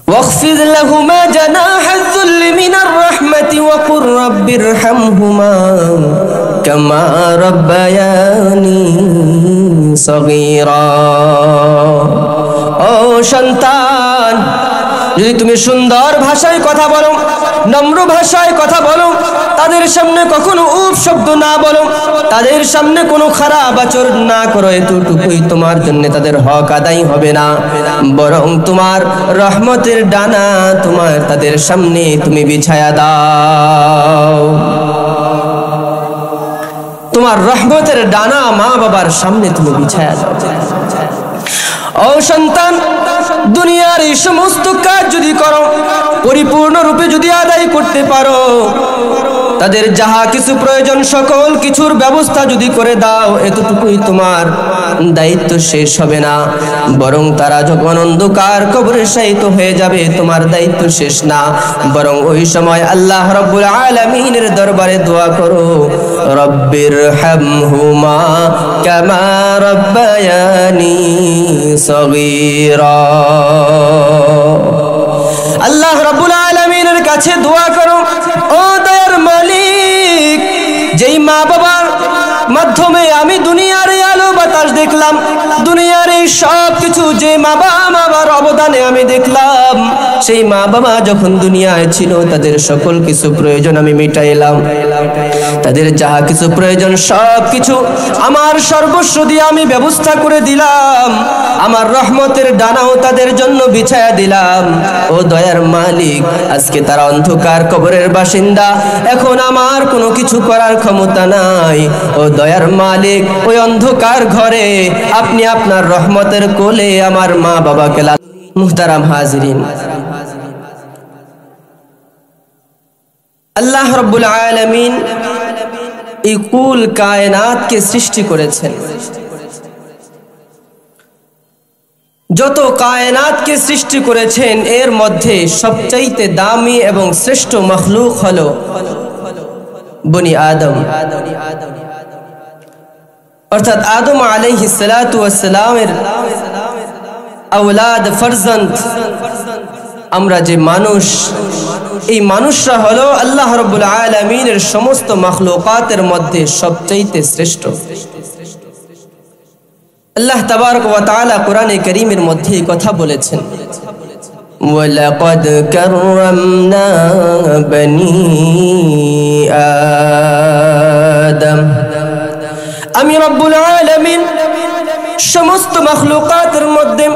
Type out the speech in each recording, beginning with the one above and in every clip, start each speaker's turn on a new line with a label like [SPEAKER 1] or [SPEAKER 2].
[SPEAKER 1] واخفض لهما جناح الذل من الرحمة وقل رب ارحمهما كما ربياني صغيرا। ও সন্তান, যদি তুমি সুন্দর ভাষায় কথা বলো, নম্র ভাষায় কথা বলো, তাদের সামনে কখনো উপ শব্দ না বলো, তাদের সামনে কোনো খারাপ আচরণ না করো, এতটুকুই তোমার জন্য তাদের হক আদায় হবে না, বরং তোমার রহমতের ডানা তোমার তাদের সামনে তুমি বিছায়া দাও। তোমার রহমতের ডানা মা বাবার সামনে তুমি বিছায়া দাও। ও সন্তান, দুনিয়ার এই সমস্ত কাজ যদি করো, পরিপূর্ণরূপে যদি আদায় করতে পারো, তাদের যাহা কিছু প্রয়োজন সকল কিছুর ব্যবস্থা যদি করে দাও, এতটুকুই তোমার দায়িত্ব শেষ হবে না, বরং তারা যখন অন্ধকার কবরে শায়িত হয়ে যাবে তোমার দায়িত্ব শেষ না, বরং ওই সময় আল্লাহ রাব্বুল আলামিনের দরবারে দোয়া করো, রব্বির হামহুমা কামা রাব্বায়ানি সগীরা। আল্লাহ রাব্বুল আলামিনের কাছে দোয়া করো, ও দয়ার মালিক, যেই মা বাবার মাধ্যমে আমি দুনিয়ার এই আলো বাতাস দেখলাম, দুনিয়ার এই সব কিছু যে মা বাবার অবদানে আমি দেখলাম, সেই মা বাবা যখন দুনিয়ায় ছিল তাদের সকল কিছু প্রয়োজন আমি মিটাইলাম, তাদের যাহা কিছু প্রয়োজন সব কিছু আমার সর্বস্ব দিয়ে আমি ব্যবস্থা করে দিলাম, আমার রহমতের ডানাও তাদের জন্য বিছায়া দিলাম। ও দয়ার মালিক, আজকে তারা অন্ধকার কবরের বাসিন্দা, এখন আমার কোনো কিছু করার ক্ষমতা নাই। ও দয়ার মালিক, ওই অন্ধকার ঘরে আপনি আপনার রহমতের কোলে আমার মা বাবাকে মুহতারাম হাজিরিন, আল্লাহ রাব্বুল আলামিন এই কুল কায়নাতকে সৃষ্টি করেছেন। যত কায়নাতকে সৃষ্টি করেছেন এর মধ্যে সবচাইতে দামি এবং শ্রেষ্ঠ মখলুক হলো বনি আদম, অর্থাৎ আদম আলাইহিস সালাতু ওয়াস সালামের আওলাদ ফরজন্দ আমরা যে মানুষ, এই মানুষরা হলো আল্লাহ রাব্বুল আলামিনের সমস্ত মখলুকাতের মধ্যে সবচাইতে শ্রেষ্ঠ। আল্লাহ তাবারক ওয়া তাআলা কোরআনে কারীমের মধ্যে এই কথা বলেছেন, ওয়ালাকাদ কাররামনা বনি আদম। আমি রব্বুল আলামিন সমস্ত মখলুকাতের মধ্যে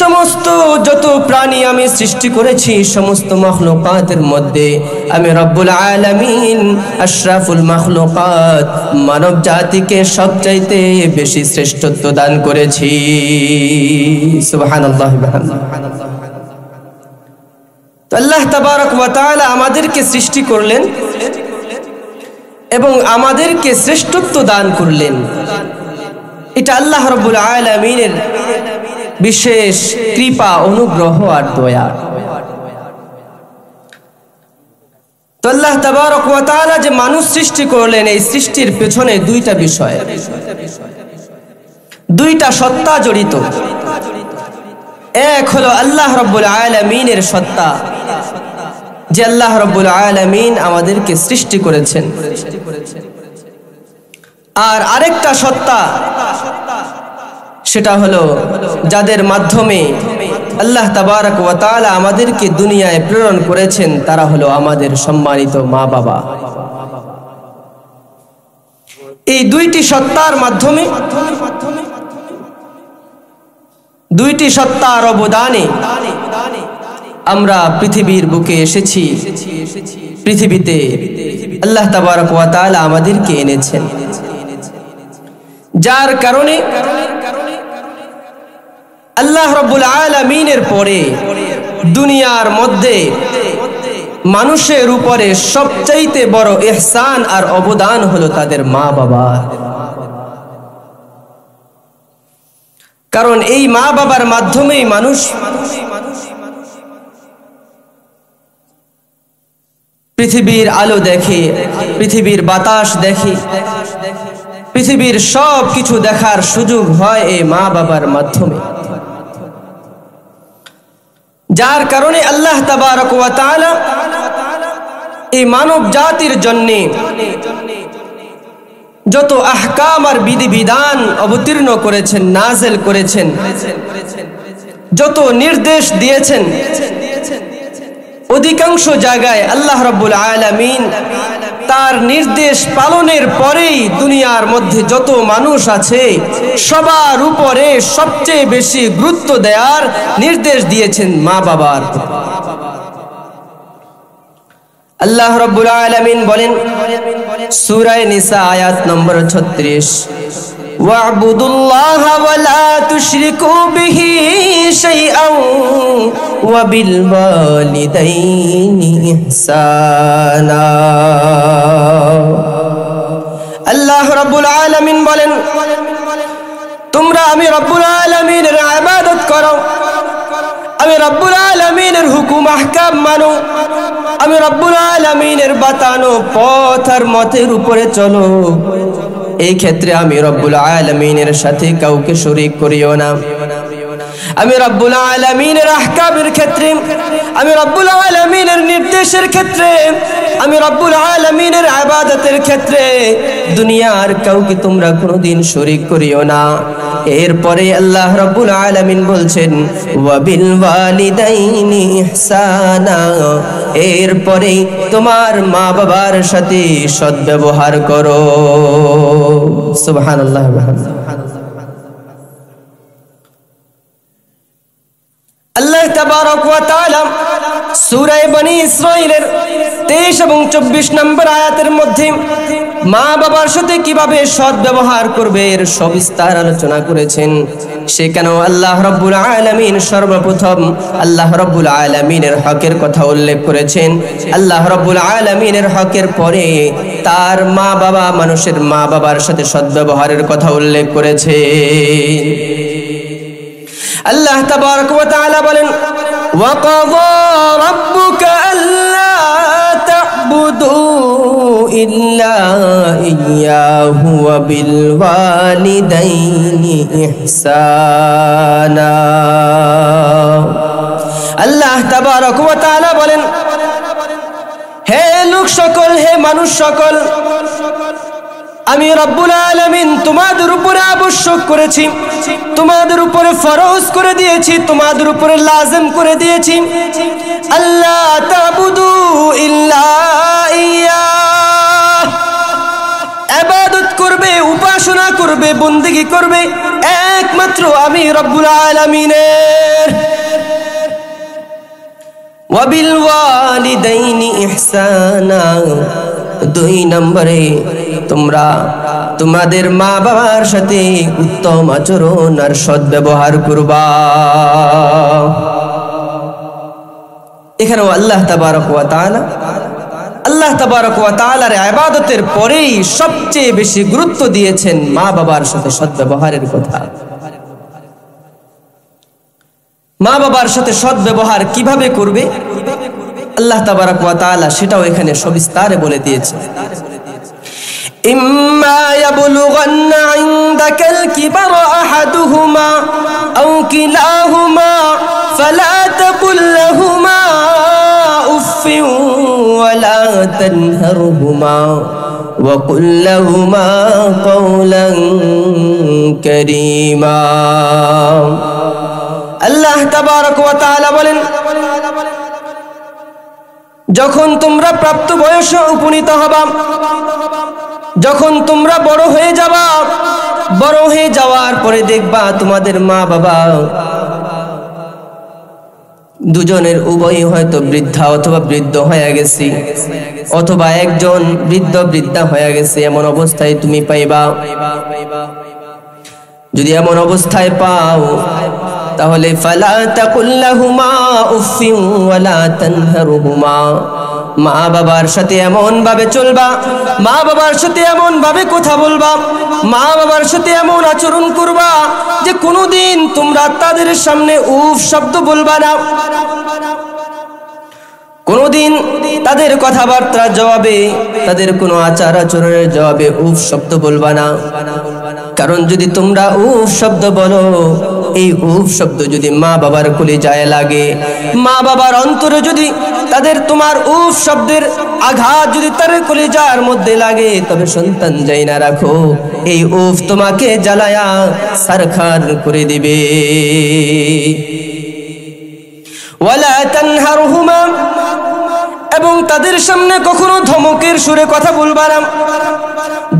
[SPEAKER 1] সমস্ত যত প্রাণী আমি সৃষ্টি করেছি, সমস্ত মখলুকাতের মধ্যে আমি রব্বুল আলামিন আশরাফুল মখলুকাত মানব জাতিকে সবচাইতে বেশি শ্রেষ্ঠত্ব দান করেছি। সুবহানাল্লাহ। তো আল্লাহ তাবারক ওয়া তাআলা আমাদেরকে সৃষ্টি করলেন এবং আমাদেরকে শ্রেষ্ঠত্ব দান করলেন। এটা আল্লাহ রাব্বুল আলামিনের বিশেষ কৃপা, অনুগ্রহ আর দয়া। তো আল্লাহ তাবারক ওয়া তাআলা যে মানুষ সৃষ্টি করলেন, এই সৃষ্টির পেছনে দুইটা বিষয়, দুইটা সত্তা জড়িত। এক হলো আল্লাহ রাব্বুল আলামিনের সত্তা, যে আল্লাহ রাব্বুল আলামিন আমাদেরকে সৃষ্টি করেছেন, আর আরেকটা সত্তা, সেটা হলো যাদের মাধ্যমে আল্লাহ তাবারক ওয়া তাআলা আমাদেরকে দুনিয়ায় প্রেরণ করেছেন, তারা হলো আমাদের সম্মানিত মা বাবা। এই দুইটি সত্তার মাধ্যমে, দুইটি সত্তার অবদানে আমরা পৃথিবীর বুকে এসেছি, পৃথিবীতে আল্লাহ তাবারক ওয়া তাআলা আমাদেরকে এনেছেন, যার কারণে আল্লাহ রাব্বুল আলামিনের পরে দুনিয়ার মধ্যে মানুষের উপরে সবচাইতে বড় ইহসান আর অবদান হলো তাদের মা বাবা। কারণ এই মা বাবার মাধ্যমেই মানুষ পৃথিবীর আলো দেখে, পৃথিবীর বাতাস দেখে, পৃথিবীর সব কিছু দেখার সুযোগ হয় এই মা বাবার মাধ্যমে। যার কারণে আল্লাহ তাবারক ওয়া তাআলা এই মানব জাতির জন্য যত আহকাম আর বিধিবিধান অবতীর্ণ করেছেন, নাযিল করেছেন, যত নির্দেশ দিয়েছেন, অধিকাংশ জায়গায় আল্লাহ রাব্বুল আলামিন তার নির্দেশ পালনের পরেই দুনিয়ার মধ্যে যত মানুষ আছে সবার উপরে সবচেয়ে বেশি গুরুত্ব দেওয়ার নির্দেশ দিয়েছেন মা বাবার। আল্লাহ রাব্বুল আলামিন বলেন সূরা নিসা আয়াত নম্বর 36, ওয়া'বুদুল্লাহা ওয়া লা তুশরিকু বিহি শাইআন ওয়া বিল ওয়ালিদাইনি ইহসানা। আল্লাহ রাব্বুল আলামিন বলেন তোমরা আমি রব্বুল আলামিনের ইবাদত করো, আমি রব্বুল আলামিনের হুকুম আহকাম মানো, আমি রব্বুল আলামিনের বাতানো পথ আর মতের উপরে চলো। এই ক্ষেত্রে আমি রব্বুল আলামিনের সাথে কাউকে শরীক করিও না। আমি রব্বুল আলামিনের আহকামের ক্ষেত্রে, আমি রব্বুল আলামিনের নির্দেশের ক্ষেত্রে, আমি রব্বুল আলামিনের ইবাদতের ক্ষেত্রে দুনিয়ার কাউকে তোমরা কোনোদিন শরীক করিও না। এরপরে আল্লাহ রাব্বুল আলামিন বলছেন ওয়া বিল ওয়ালিদাইনি ইহসানা, এরপরে তোমার মা বাবার সাথে সদ্ব্যবহার করো। সুবহানাল্লাহ। আল্লাহ তাবারক ওয়া তাআলা সূরা বনী ইসরাঈলের 23 এবং 24 নম্বর আয়াতের মধ্যে মা বাবার সাথে কিভাবে সদ্ব্যবহার করবে এর সবিস্তার আলোচনা করেছেন। সেখানেও আল্লাহ রাব্বুল আলামিন সর্বপ্রথম আল্লাহ রাব্বুল আলামিনের হকের কথা উল্লেখ করেছেন। আল্লাহ রাব্বুল আলামিনের হকের পরে তার মা বাবা, মানুষের মা বাবার সাথে সদ্ব্যবহারের কথা উল্লেখ করেছে। আল্লাহ তাবারক ওয়া তাআলা বলেন ওয়া ক্বাযা রাব্বুকা আল্লা তা'বুদু ইল্লা ইয়্যাহু ওয়া বিল ওয়ালিদাইনি ইহসানা। আল্লাহ তাবারক ওয়া তাআলা বলেন হে লোক সকল, হে মানুষ সকল, আমি রব্বুল আলামিন তোমাদের উপরে আবশ্যক করেছি, তোমাদের উপরে ফরজ করে দিয়েছি, তোমাদের উপরে লাজিম করে দিয়েছি আল্লাহ তা'বুদু ইল্লা ইয়্যাহ, ইবাদত করবে, উপাসনা করবে, বন্দেগী করবে একমাত্র আমি রব্বুল আলামিনের। ওয়া বিল ওয়ালিদাইনি ইহসানা, 2 নম্বরে তোমরা তোমাদের মা বাবার সাথে উত্তম আচরণ আর সদ্ব্যবহার করবা। এখানেও আল্লাহ তাবারক ওয়া তাআলার ইবাদতের পরেই সবচেয়ে বেশি গুরুত্ব দিয়েছেন মা বাবার সাথে সদ্ব্যবহারের কথা। মা বাবার সাথে সদ্ব্যবহার কিভাবে করবে আল্লাহ তাবারক ওয়া তাআলা সেটাও এখানে সবিস্তারে বলে দিয়েছে। ইম্মা ইয়াবলুগান্না ইনদাকাল কিবারা আহাদুহুমা আও কিলাহুমা ফালা তাকুল লাহুমা উফফিন ওয়ালা তানহারহুমা ওয়া কুল লাহুমা কওলান কারীমা। আল্লাহ তাবারক ওয়া তাআলা বলেন যখন তোমরা প্রাপ্ত বয়সে উপনীত হবা, যখন তোমরা বড় হয়ে যাবা, বড় হয়ে যাওয়ার পরে দেখবা তোমাদের মা বাবা দুজনের উভয়ই হয়তো বৃদ্ধা অথবা বৃদ্ধ হয়ে গেছে, অথবা একজন বৃদ্ধ বৃদ্ধা হয়ে গেছে, এমন অবস্থায় তুমি পাইবা। যদি এমন অবস্থায় পাও তাহলে ফালা তাকুল লাহুমা উফফিন ওয়ালা তানহারহুমা, মা বাবার সাথে এমন ভাবে চলবা, মা বাবার সাথে এমন ভাবে কথা বলবা, মা বাবার সাথে এমন আচরণ করবা যে কোনোদিন তোমরা তাদের সামনে উফ শব্দ বলবা না, কোনোদিন তাদের কথাবার্তার জবাবে, তাদের কোনো আচার আচরণের জবাবে উফ শব্দ বলবা না। কারণ যদি তোমরা উফ শব্দ বলো এই উফ শব্দ যদি মা বাবার কলিজায় লাগে, মা বাবার অন্তরে যদি তাদের তোমার উফ শব্দের আঘাত যদি তার কলিজার মধ্যে লাগে, তবে সন্তান যাই না রাখো, এই উফ তোমাকে জ্বালায়া সারখার করে দিবে। ওয়ালা তানহারহুমা, এবং তাদের সামনে কখনো ধমকের সুরে কথা বলবা না,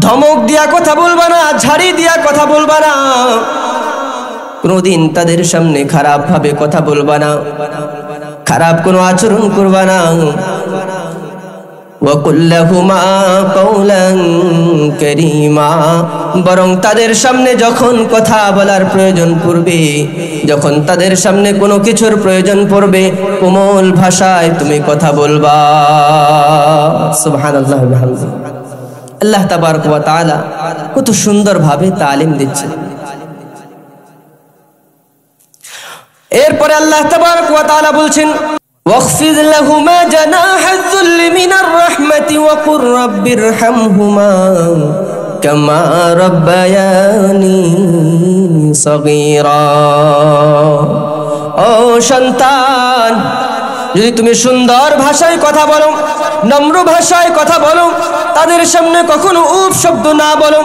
[SPEAKER 1] ধমক দিয়া কথা বলবা না, ঝাড়ি দিয়া কথা বলবা না, কোনদিন তাদের সামনে খারাপ ভাবে কথা বলবা না, খারাপ কোনো আচরণ করবা না। ওয়াকুল লাহুমা কাওলান কারীমা, বরং তাদের সামনে যখন কথা বলার প্রয়োজন পড়বে, যখন তাদের সামনে কোনো কিছুর প্রয়োজন পড়বে, কোমল ভাষায় তুমি কথা বলবা। সুবহানাল্লাহ ওয়া বিহামদিহি। আল্লাহ তাবারক ওয়া তাআলা কত সুন্দর ভাবে তালিম দিচ্ছেন। এরপরে আল্লাহ তাবারক ওয়া তাআলা বলছেন, واخفض لهما جناح الذل من الرحمة وقل رب ارحمهما كما ربياني صغيرا। ও সন্তান, যদি তুমি সুন্দর ভাষায় কথা বলো, নম্র ভাষায় কথা বলো, তাদের সামনে কখনো উপ শব্দ না বলো,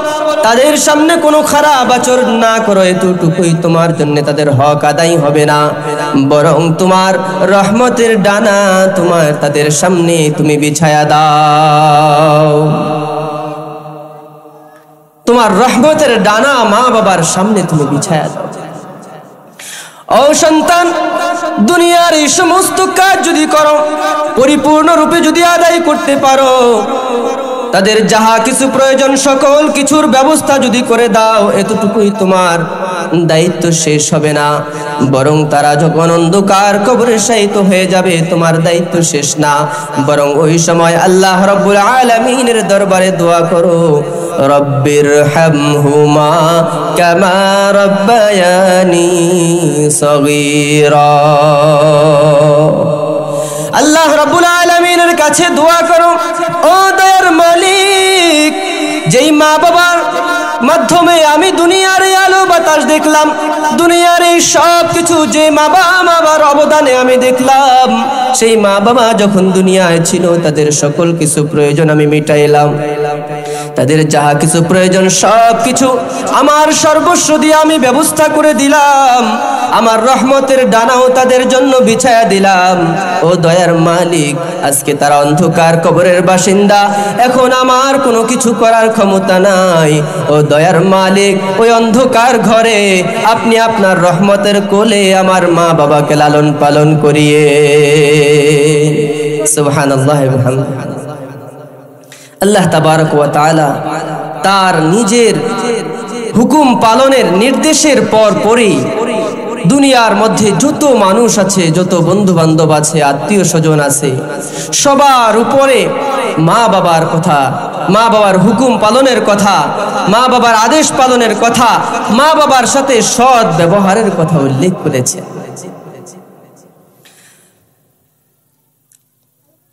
[SPEAKER 1] তাদের সামনে কোনো খারাপ আচরণ না করো, এতটুকুই তোমার জন্য তাদের হক আদায় হবে না, বরং তোমার রহমতের ডানা তোমার তাদের সামনে তুমি বিছায়া দাও। তোমার রহমতের ডানা মা বাবার সামনে তুমি বিছায়া দাও। ও সন্তান, দুনিয়ার এই সমস্ত কাজ যদি করো, পরিপূর্ণ রূপে যদি আদায় করতে পারো, তাদের যাহা কিছু প্রয়োজন সকল কিছুর ব্যবস্থা যদি করে দাও, এতটুকুই তোমার দায়িত্ব শেষ হবে না, বরং তারা যখন অন্ধকার কবরে শায়িত হয়ে যাবে, তোমার দায়িত্ব শেষ না, বরং ওই সময় আল্লাহ রাব্বুল আলামিনের দরবারে দোয়া করো, রব্বির হামহুমা কামা রাব্বায়ানি সগীরা। আল্লাহ রাব্বুল আলামিনের কাছে দোয়া করো, ও দয়ার মালিক, যেই মা বাবার মাধ্যমে আমি দুনিয়ার আলো বাতাস দেখলাম, দুনিয়ার এই সব কিছু যে মা বাবার অবদানে আমি দেখলাম, সেই মা বাবা যখন দুনিয়ায় ছিল তাদের সকল কিছু প্রয়োজন আমি মিটাইলাম, তাদের যাহা কিছু প্রয়োজন সব কিছু আমার সর্বস্ব দিয়ে আমি ব্যবস্থা করে দিলাম, আমার রহমতের ডানাও তাদের জন্য বিছায়া দিলাম। ও দয়ার মালিক, আজকে তারা অন্ধকার কবরের বাসিন্দা, এখন আমার কোনো কিছু করার ক্ষমতা নাই। ও দয়ার মালিক, ওই অন্ধকার ঘরে আপনি আপনার রহমতের কোলে আমার মা বাবাকে লালন পালন করিয়ে। সুবহানাল্লাহ ওয়া বিহামদিহি। আল্লাহ তাবারক ওয়া তাআলা তার নিজের হুকুম পালনের নির্দেশের পরই দুনিয়ার মধ্যে যত মানুষ আছে, যত বন্ধু বান্ধব আছে, আত্মীয় স্বজন আছে, সবার উপরে মা বাবার কথা, মা বাবার হুকুম পালনের কথা, মা বাবার আদেশ পালনের কথা, মা বাবার সাথে সৎ ব্যবহারের কথা উল্লেখ করেছে।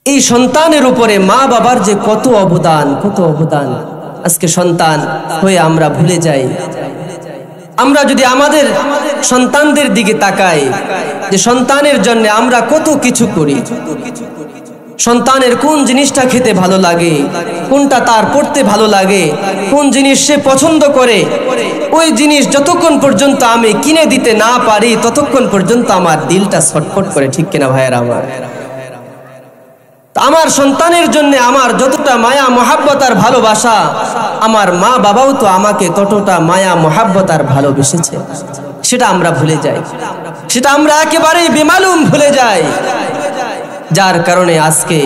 [SPEAKER 1] এই সন্তানের উপরে মা বাবার যে কত অবদান, কত অবদান, আজকে সন্তান হয়ে আমরা ভুলে যাই। আমরা যদি আমাদের সন্তানদের দিকে তাকাই, যে সন্তানের জন্য আমরা কত কিছু করি, সন্তানের কোন জিনিসটা খেতে ভালো লাগে, কোনটা তার পড়তে ভালো লাগে, কোন জিনিস সে পছন্দ করে, ওই জিনিস যতক্ষণ পর্যন্ত আমি কিনে দিতে না পারি ততক্ষণ পর্যন্ত আমার দিলটা ছটফট করে, ঠিক কিনা ভাইয়েরা আমার? আমার সন্তানের জন্য আমার যতটা মায়া মহাব্বত আর ভালোবাসা, আমার মা বাবাও তো আমাকে ততটা মায়া মহাব্বত আর ভালোবেসেছে, সেটা আমরা ভুলে যাই, সেটা আমরা একেবারেই বেমালুম ভুলে যাই, যার কারণে আজকে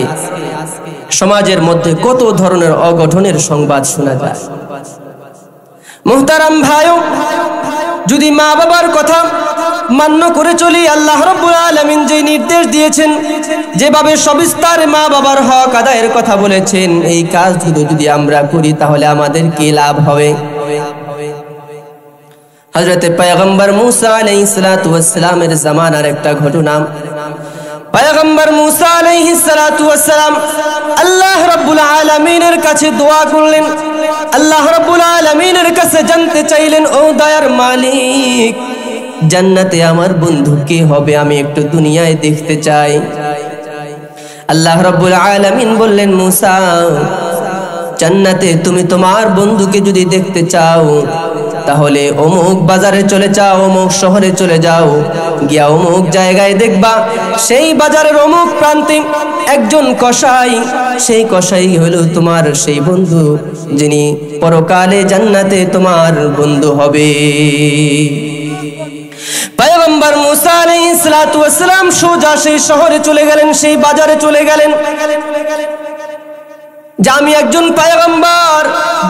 [SPEAKER 1] সমাজের মধ্যে কত ধরনের অঘটনের সংবাদ শোনা যায়। মুহতারাম ভাইও, যদি মা বাবার কথা মান্য করে চলি, আল্লাহ রাব্বুল আলামিন যে নির্দেশ দিয়েছেন, যেভাবে সবিস্তারে মা বাবার হক আদায়ের কথা বলেছেন, এই কাজগুলো যদি আমরা করি তাহলে আমাদের কি লাভ হবে? হযরতে পয়গম্বর মুসা আলাইহিস সালাতু ওয়াস সালামের জামানার একটা ঘটনা। পয়গম্বর মুসা আলাইহিস সালাতু ওয়াস সালাম আল্লাহ রাব্বুল আলামিনের কাছে দোয়া করলেন, আল্লাহ রাব্বুল আলামিনের কাছে জানতে চাইলেন, ও দয়ার মালিক, জান্নাতে আমার বন্ধু কে হবে, আমি একটু দুনিয়ায় দেখতে চাই। আল্লাহ রাব্বুল আলামিন বললেন, মূসা জান্নাতে তুমি তোমার বন্ধুকে যদি দেখতে চাও তাহলে অমুক বাজারে চলে যাও, অমুক শহরে চলে যাও, গিয়া অমুক জায়গায় দেখবা সেই বাজারের অমুক প্রান্তে একজন কসাই, সেই কসাই হলো তোমার সেই বন্ধু যিনি পরকালে জান্নাতে তোমার বন্ধু হবে। পয়গম্বর মূসা আলাইহিস সালাতু ওয়াস সালাম সোজা সেই শহরে চলে গেলেন, সেই বাজারে চলে গেলেন যে আমি একজন পয়গম্বর,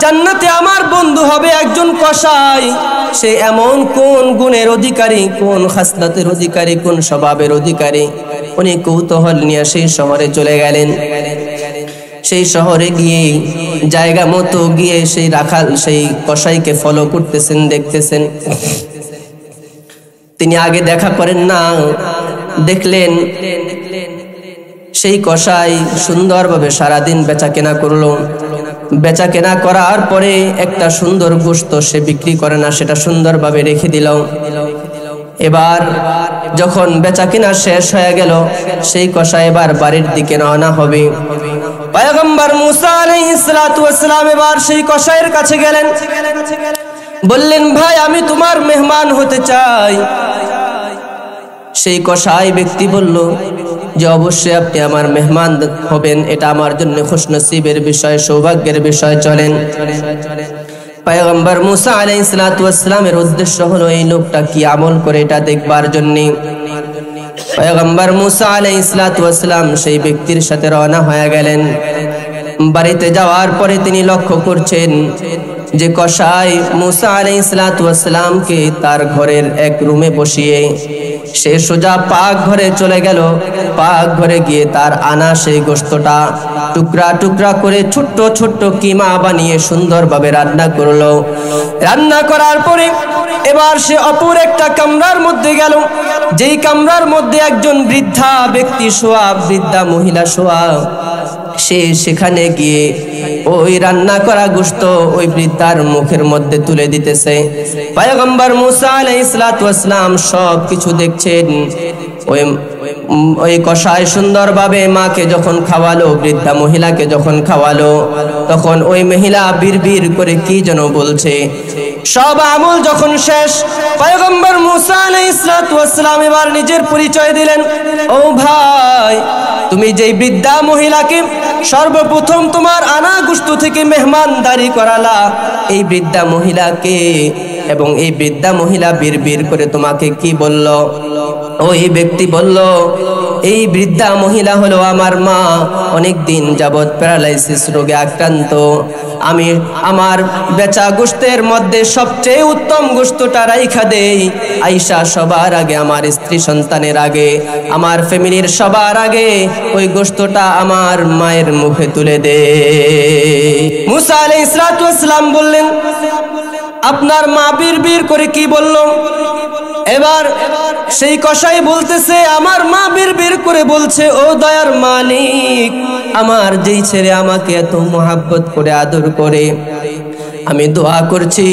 [SPEAKER 1] জান্নাতে আমার বন্ধু হবে একজন কসাই। সে এমন কোন গুণের অধিকারী, কোন খাসলাতের অধিকারী, কোন স্বভাবের অধিকারী, উনি কৌতূহল নিয়ে সেই শহরে চলে গেলেন। সেই শহরে গিয়ে জায়গা মতো গিয়ে সেই রাখাল সেই কসাইকে ফলো করতেছেন, দেখতেছেন। তিনি আগে দেখা করেন না, দেখলেন সেই কসাই সুন্দরভাবে সারাদিন বেচা কেনা করলো। বেচা কেনা করার পরে একটা সুন্দর গোশত সে বিক্রি করে না, সেটা সুন্দরভাবে রেখে দিল। এবার যখন বেচা কেনা শেষ হয়ে গেল, সেই কসাই এবার বাড়ির দিকে রওনা হবে। পয়গম্বর মূসা আলাইহিস সালাতু ওয়াস সালাম এবার সেই কসাইয়ের কাছে গেলেন, বললেন, ভাই আমি তোমার মেহমান হতে চাই। সেই কসাই ব্যক্তি বলল যে অবশ্যই আপনি আমার মেহমান হবেন, এটা আমার জন্য খুশনসিবের বিষয়, সৌভাগ্যের বিষয়। চলেন। পয়গম্বর মূসা আলাইহিস সালাতু ওয়াস সালামের উদ্দেশ্য হলো এই লোকটা কি আমল করে এটা দেখবার জন্য। পয়গম্বর মূসা আলাইহিস সালাতু ওয়াস সালাম সেই ব্যক্তির সাথে রওনা হয়ে গেলেন। বাড়িতে যাওয়ার পরে তিনি লক্ষ্য করছেন যে কসাই মূসা আলাইহিস সালাতু ওয়াস সালামকে তার ঘরের এক রুমে বসিয়ে সে সোজা পাক ঘরে চলে গেল। পাক ঘরে গিয়ে তার আনা সেই গোশতটা টুকরা টুকরা করে ছোট্ট ছোট্ট কিমা বানিয়ে সুন্দরভাবে রান্না করলো। রান্না করার পরে এবার সে অপর একটা কামরার মধ্যে গেল, যেই কামরার মধ্যে একজন বৃদ্ধা ব্যক্তি শোয়া, বৃদ্ধা মহিলা শোয়া। সে সেখানে গিয়ে ওই রান্না করা গোশত ওই বৃদ্ধার মুখের মধ্যে তুলে দিতেছে। পয়গম্বর মূসা আলাইহিস সালাতু ওয়াস সালাম সব কিছু দেখছেন। ওই কসাই সুন্দরভাবে মাকে যখন খাওয়ালো, বৃদ্ধা মহিলাকে যখন খাওয়ালো, তখন ওই মহিলা বিড়বিড় করে কি যেন বলছে। সব আমল যখন শেষ, পয়গম্বর মূসা আলাইহিস সালাতু ওয়াস সালাম এবার নিজের পরিচয় দিলেন। ও ভাই, তুমি যেই বৃদ্ধা মহিলাকে সর্বপ্রথম তোমার আনা গোশত থেকে মেহমানদারি করালা, এই বৃদ্ধা মহিলাকে, এবং এই বৃদ্ধা মহিলা বিড়বিড় করে তোমাকে কি বলল? ওই ব্যক্তি বলল, এই বৃদ্ধা মহিলা হলো আমার মা, অনেক দিন যাবৎ প্যারালাইসিস রোগে আক্রান্ত। আমি আমার বেচা গোশতের মধ্যে সবচেয়ে উত্তম গোশতটা রাইখা দেই, আয়েশা সবার আগে, আমার স্ত্রী সন্তানের আগে, আমার ফ্যামিলির সবার আগে ওই গোশতটা আমার মায়ের মুখে তুলে দে। মূসা আলাইহিস সালাতু ওয়াস সালাম বললেন, আপনার মা বিড়বিড় করে কি বলল? এবার সেই কসাই বলতেছে, আমার মা বিড়বিড় করে বলছে, ও দয়ার মালিক, আমার যেই ছেলে আমাকে এত মোহাব্বত করে আদর করে, আমি দোয়া করছি,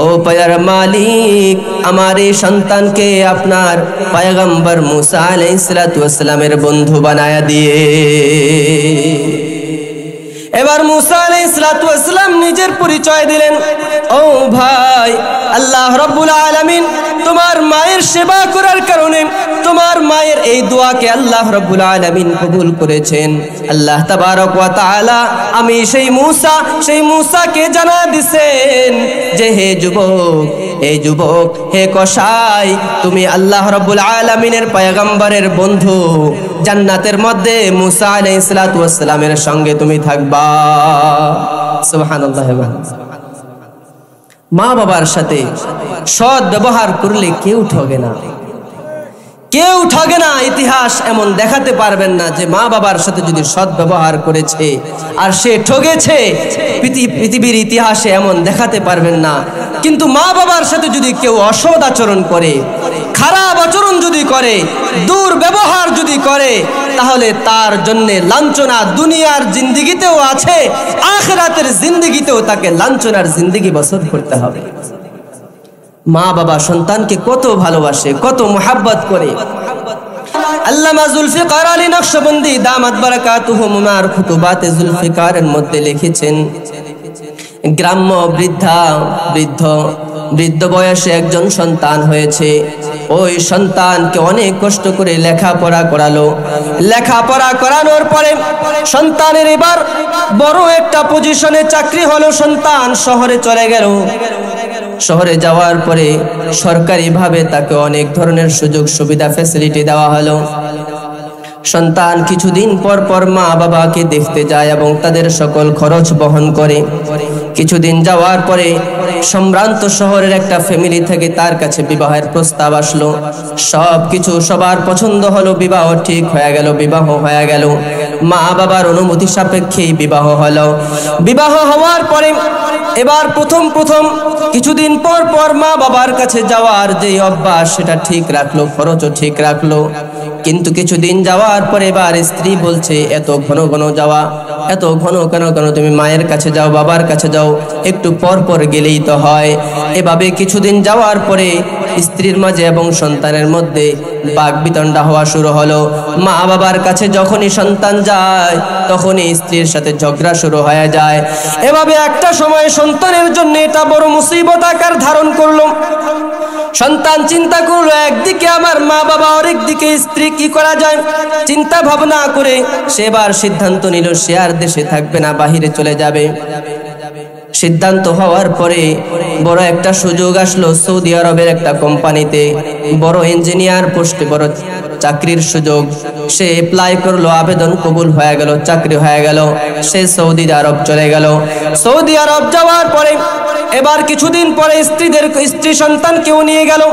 [SPEAKER 1] ও দয়ার মালিক, আমার এই সন্তানকে আপনার পয়গম্বর মূসা আলাইহিস সালাতু ওয়াস সালামের বন্ধু বানায়া দিয়ে। এবার মূসা আলাইহিস সালাতু ওয়াস সালাম নিজের পরিচয় দিলেন। ও ভাই, আল্লাহ রাব্বুল আলামিন তোমার মায়ের সেবা করার কারণে তোমার মায়ের এই দোয়াকে আল্লাহ রাব্বুল আলামিন কবুল করেছেন। আল্লাহ তাবারক ওয়া তাআলা আমি সেই মূসাকে জানা দিবেন যে হে যুবক, এই যুবক, হে কসাই, তুমি আল্লাহ রাব্বুল আলামিনের পয়গম্বরের বন্ধু, জান্নাতের মধ্যে মূসা আলাইহিস সালাতু ওয়াস সালামের সঙ্গে তুমি থাকবা। সুবহানাল্লাহ। মা বাবার সাথে সৎ ব্যবহার করলে কেউ ঠগে না, কেউ ঠগে না। ইতিহাস এমন দেখাতে পারবেন না যে মা বাবার সাথে যদি সৎ ব্যবহার করেছে আর সে ঠগেছে, পৃথিবীর ইতিহাসে এমন দেখাতে পারবেন না। কিন্তু মা বাবার সাথে যদি কেউ অসৎ আচরণ করে, খারাপ আচরণ যদি করে, দুর্ব্যবহার যদি করে, তাহলে তার জন্য লাঞ্ছনা দুনিয়ার জিন্দেগিতেও আছে, আখিরাতের জিন্দেগিতেও তাকে লাঞ্ছনার জিন্দেগি বসর করতে হবে। মা বাবা সন্তানকে কত ভালোবাসে, কত মোহাব্বত করে। আল্লামা জুলফিকার আলী নকশবন্দি দামাত বারাকাতুহু মুনার খুতুবাতে জুলফিকারের মধ্যে লিখেছেন, গ্রাম্য বৃদ্ধ বয়সে একজন সন্তান হয়েছে। ওই সন্তানকে অনেক কষ্ট করে লেখাপড়া করালো। লেখাপড়া করানোর পরে সন্তানের এবার বড় একটা পজিশনে চাকরি হলো। সন্তান শহরে চলে গেল। শহরে যাওয়ার পরে সরকারিভাবে তাকে অনেক ধরনের সুযোগ সুবিধা ফ্যাসিলিটি দেওয়া হলো। সন্তান কিছুদিন পর পর মা বাবাকে দেখতে যায় এবং তাদের সকল খরচ বহন করে। কিছুদিন যাওয়ার পরে সম্ভ্রান্ত শহরের একটা ফ্যামিলি থেকে তার কাছে বিবাহের প্রস্তাব আসলো। সবকিছু সবার পছন্দ হলো, বিবাহ ঠিক হয়ে গেল, বিবাহ হয়ে গেল। মা বাবার অনুমতি সাপেক্ষেই বিবাহ হলো। বিবাহ হওয়ার পরে এবার প্রথম কিছুদিন পর পর মা বাবার কাছে যাওয়ার যে অভ্যাস সেটা ঠিক রাখলো, খরচও ঠিক রাখলো। কিন্তু কিছুদিন যাওয়ার পরে এবার স্ত্রী বলছে, এত ঘন ঘন যাওয়া, এত ঘন কেন তুমি মায়ের কাছে যাও, বাবার কাছে যাও, একটু পর পর গেলেই তো হয়। এভাবে কিছুদিন যাওয়ার পরে স্ত্রীর মাঝে এবং সন্তানের মধ্যে বাকবিতণ্ডা হওয়া শুরু হলো। মা বাবার কাছে যখনই সন্তান যায় তখনই স্ত্রীর সাথে ঝগড়া শুরু হয়ে যায়। এভাবে একটা সময় সন্তানের জন্য এটা বড় মুসিবত আকার ধারণ করলো। সন্তান চিন্তা করলো, একদিকে আমার মা বাবা, আরেক দিকে স্ত্রী, কি করা যায়? চিন্তা ভাবনা করে সে এবার সিদ্ধান্ত নিল সে আর দেশে থাকবে না, বাহিরে চলে যাবে। সিদ্ধান্ত হওয়ার পরে বড় একটা সুযোগ আসলো। সৌদি আরবের একটা কোম্পানিতে বড় ইঞ্জিনিয়ার পোস্টে বড় চাকরির সুযোগ। সে অ্যাপ্লাই করলো, আবেদন কবুল হয়ে গেল, চাকরি হয়ে গেল। সে সৌদি আরব চলে গেল। সৌদি আরব যাওয়ার পরে এবার কিছুদিন পরে স্ত্রী সন্তানকেও নিয়ে গেল।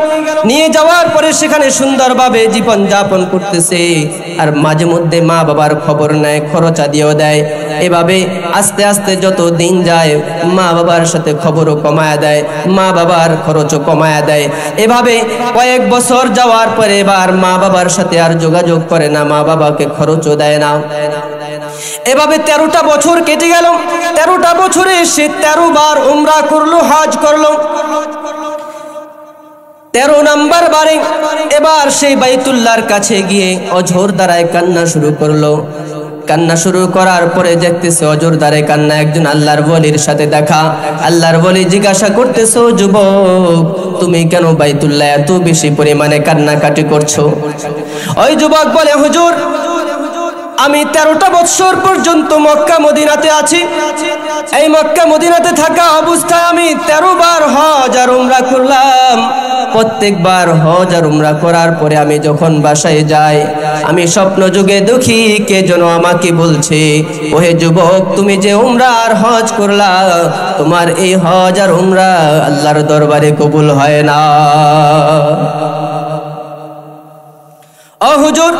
[SPEAKER 1] নিয়ে যাওয়ার পরে সেখানে সুন্দরভাবে জীবন যাপন করতেছে। আর মাঝে মধ্যে মা বাবার খবর নেয়, খরচা দিয়েও দেয়। এভাবে আস্তে আস্তে যত দিন যায় মা বাবার সাথে খবরও কমায়া দেয়, মা বাবার খরচও কমায়া দেয়। এভাবে কয়েক বছর যাওয়ার পরে এবার মা বাবার সাথে আর যোগাযোগ করে না, মা বাবাকে খরচও দেয় না। এভাবে 13টা বছর কেটে গেল। 13টা বছরে সে 13 বার উমরা করলো, হজ করলো। 13 নম্বর বারে এবার সেই বাইতুল্লাহর কাছে গিয়ে অঝোর দ্বারায় কান্না শুরু করলো। কান্না শুরু করার পরে দেখতেছে অজোর দ্বারে কান্না। একজন আল্লাহর ওলির সাথে দেখা। আল্লাহর ওলি জিজ্ঞাসা করতেছে, যুবক তুমি কেন বাইতুল্লাহ এত বেশি পরিমাণে কান্নাকাটি করছো? ওই যুবক বলে, হুজুর আমি 13টা বছর পর্যন্ত মক্কা মদিনাতে আছি। এই মক্কা মদিনাতে থাকা অবস্থায় আমি 13 বার হজ আর উমরা করলাম। প্রত্যেকবার হজ আর উমরা করার পরে আমি যখন বাসায় যাই আমি স্বপ্ন যুগে দেখি কে যেন আমাকে বলছে, ওহে যুবক তুমি যে উমরা আর হজ করলা, তোমার এই হজ আর উমরা আল্লাহর দরবারে কবুল হয় না। ও হুজুর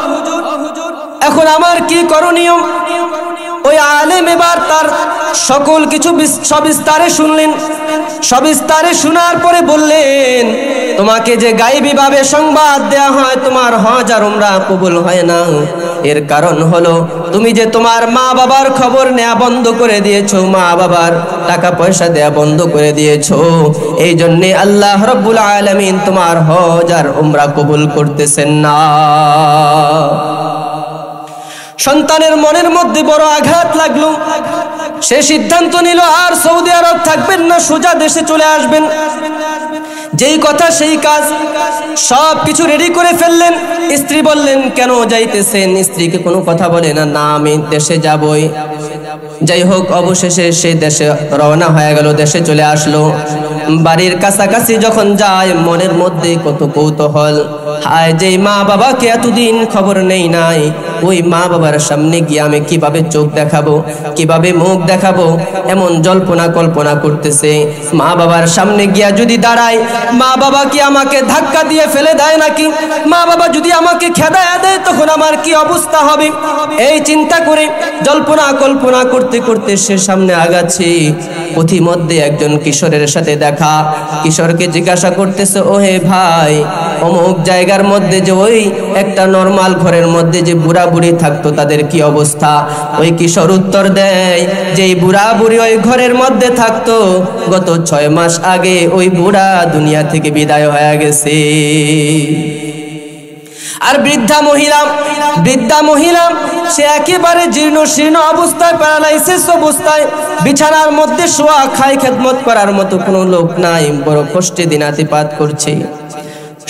[SPEAKER 1] এখন আমার কি করণীয়? ওই আলেম এবার তার সকল কিছু সবিস্তারে শুনলেন। সবিস্তারে শোনার পরে বললেন, তোমাকে যে গায়েবী ভাবে সংবাদ দেয়া হয় তোমার হজ আর উমরা কবুল হয় না, এর কারণ হলো তুমি যে তোমার মা বাবার খবর নেওয়া বন্ধ করে দিয়েছো, মা বাবার টাকা পয়সা দেয়া বন্ধ করে দিয়েছো। এই জন্যে আল্লাহ রাব্বুল আলামিন তোমার হজ আর উমরা কবুল করতেছেন না। সন্তানের মনের মধ্যে বড় আঘাত লাগলো। সে সিদ্ধান্ত নিল আর সৌদি আরব থাকবেন না, সোজা দেশে চলে আসবেন। যেই কথা সেই কাজ, সব কিছু রেডি করে ফেললেন। স্ত্রী বললেন, কেন যাইতেছেন? স্ত্রীকে কোনো কথা বলে না, না আমি দেশে যাবই। যাই হোক অবশেষে সেই দেশে রওনা হয়ে গেল, দেশে চলে আসলো। বাড়ির কাছাকাছি যখন যায় মনের মধ্যে কত কৌতূহল, হায় যেই মা বাবাকে এতদিন খবর নেই নাই, ওই মা বাবার সামনে গিয়ে আমি কিভাবে চোখ দেখাবো, কিভাবে মুখ দেখাবো, এমন জল্পনা কল্পনা করতেছে। মা বাবার সামনে গিয়া যদি দাঁড়ায়, মা বাবা কি আমাকে ধাক্কা দিয়ে ফেলে দেয় নাকি? মা বাবা যদি আমাকে খেদায়া দেয় তখন আমার কি অবস্থা হবে? এই চিন্তা করে জল্পনা কল্পনা করতে করতে সে সামনে আগাচ্ছে। পথিমধ্যে একজন কিশোরের সাথে দেখা। কিশোরকে জিজ্ঞাসা করতেছে, ও হে ভাই অমুক জায়গার মধ্যে যে ওই একটা নরমাল ঘরের মধ্যে যে বুড়া বুড়ি থাকতো তাদের কি অবস্থা? ওই কিশোর উত্তর দেয় যে এই বুড়া বুড়ি ওই ঘরের মধ্যে থাকতো, গত 6 মাস আগে ওই বুড়া দুনিয়া থেকে বিদায় হয়ে গেছে। আর বৃদ্ধা মহিলা সে একেবারে জীর্ণ শীর্ণ অবস্থায়, প্যারালাইসিস অবস্থায়, বিছানার মধ্যে শোয়া, খায়, খেদমত করার মতো কোনো লোক নাই, বড় কষ্টে দিনাতিপাত করছে।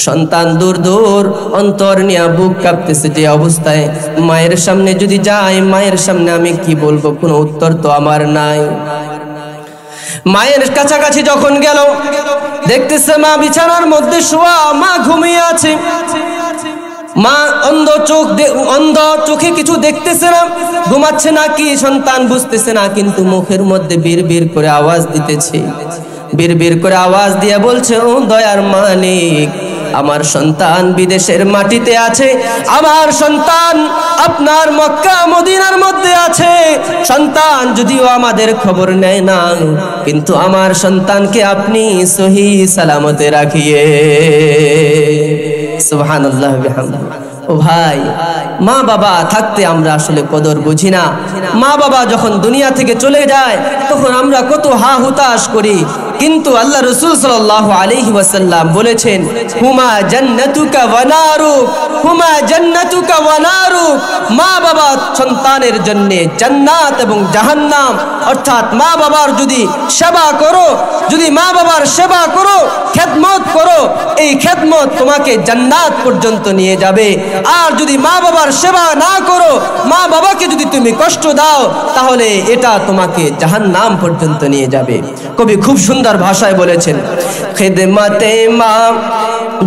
[SPEAKER 1] সন্তান দূর দূর, অন্তর নিয়ে বুক কাঁপতেছে যে অবস্থায়। মায়ের সামনে যদি যাই, মায়ের সামনে আমি কি বলবো, কোনো উত্তর তো আমার নাই। মায়ের কাছাকাছি যখন গেল, দেখতেছে মা বিছানার মধ্যে শোয়া, মা ঘুমিয়ে আছে। মা অন্ধ চোখে কিছু দেখতেছে না, ঘুমাচ্ছে নাকি সন্তান বুঝতেছে না, কিন্তু মুখের মধ্যে বিড়বিড় করে আওয়াজ দিতেছে। বিড়বিড় করে আওয়াজ দিয়ে বলছে, ও দয়ার মালিক, আমার সন্তান বিদেশের মাটিতে আছে, আমার সন্তান আপনার মক্কা মদিনার মধ্যে আছে। সন্তান যদিও আমাদের খবর নেয় না, কিন্তু আমার সন্তানকে আপনি সহি সালামতে রাখিয়ে। সুবহানাল্লাহ বিহামদিহি। ও ভাই, মা বাবা থাকতে আমরা আসলে কদর বুঝি না। মা বাবা যখন দুনিয়া থেকে চলে যায় তখন আমরা কত হা হুতাশ করি, কিন্তু আল্লাহ রাসূল সাল্লাল্লাহু আলাইহি ওয়াসাল্লাম বলেছেন, হুমা জান্নাতুকা ওয়া নারুক, হুমা জান্নাতুকা ওয়া নারুক। মা বাবা সন্তানের জন্য জান্নাত এবং জাহান্নাম। অর্থাৎ মা বাবার যদি সেবা করো, যদি মা বাবার সেবা করো, খেদমত করো, এই খেদমত তোমাকে জান্নাত পর্যন্ত নিয়ে যাবে। আর যদি মা বাবার সেবা না করো, মা বাবাকে যদি তুমি কষ্ট দাও, তাহলে এটা তোমাকে জাহান্নাম পর্যন্ত নিয়ে যাবে। কবি খুব সুন্দর ভাষায় বলেছেন, খিদমতে মা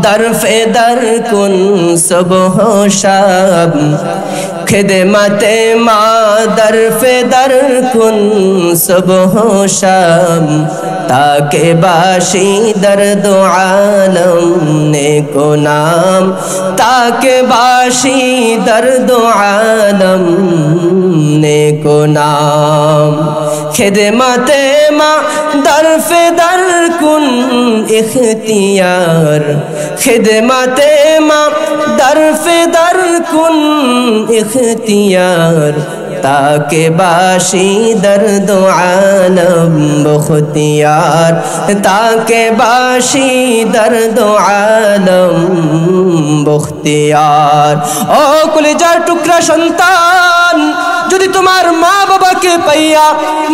[SPEAKER 1] দরফে দর কুন সুবহ শাম, খিদমতে মা দরফে দর কুন সুবহ শাম, তাকে বাশি দর্দ আলম নেকো নাম, তাকে বাশি দর্দ আলম নেকো নাম। খিদমতে মা দরফে দর কুন ইখতিয়ার, খিদমতে মা দরফে দর কুন ইখতিয়ার, তাকে বাশি দর্দ আলম বখতিয়ার, তাকে বাশি দর্দ আলম বখতিয়ার। ও কলিজার টুকরা সন্তান, যদি তোমার মা বাবাকে পাইয়া,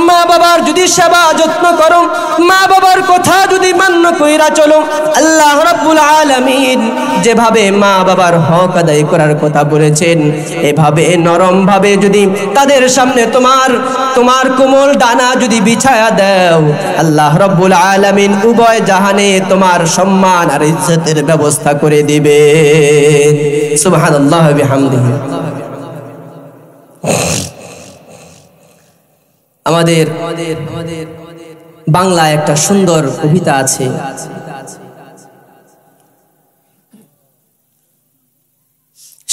[SPEAKER 1] মা বাবার যদি সেবা যত্ন করো, মা বাবার কথা যদি মান্য কইরা চলো, আল্লাহ রাব্বুল আলামিন যেভাবে মা বাবার হক আদায় করার কথা বলেছেন, এভাবে নরম ভাবে যদি তাদের সামনে তোমার কোমল ডানা যদি বিছায়া দাও, আল্লাহ রাব্বুল আলামিন উভয় জাহানে তোমার সম্মান আর ইজ্জতের ব্যবস্থা করে দিবে। সুবহানাল্লাহ বিহামদিহি। আমাদের বাংলায় একটা সুন্দর কবিতা আছে,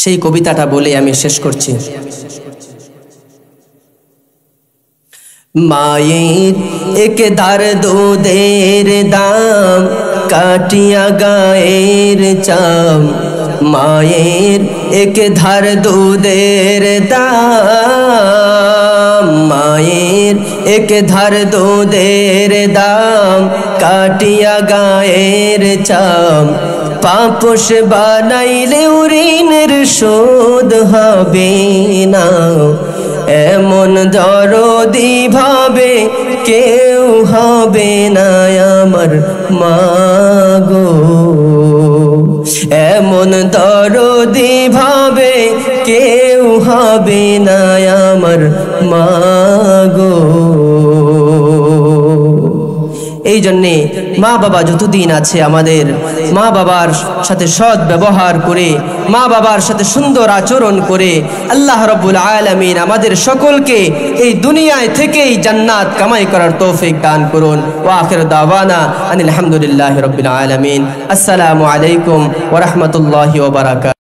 [SPEAKER 1] সেই কবিতাটা বলে আমি শেষ করছি। মায়ের এক ধার দুধের দাম, কাটিয়া গায়ের চাম, মায়ের এক ধার দুধের দাম, মায়ের এক ধার দুধের দাম, কাটিয়া গায়ের চাম, পাপোশ বানাইলে ঋণের শোধ হবে না, এমন দরদি ভাবে কেউ হবে না আমার মাগো, এমন দরদি ভাবে কেউ হবে না আমার মাগো। এই জন্যে মা বাবা যতদিন আছে আমাদের মা বাবার সাথে সৎ ব্যবহার করে, মা বাবার সাথে সুন্দর আচরণ করে আল্লাহ রাব্বুল আলামিন আমাদের সকলকে এই দুনিয়ায় থেকেই জান্নাত কামাই করার তৌফিক দান করুন। ওয়া আখিরু দাওয়ানা আনিল হামদুলিল্লাহি রাব্বিল আলামিন। আসসালামু আলাইকুম ওয়া রাহমাতুল্লাহি ওয়া বারাকাতুহু।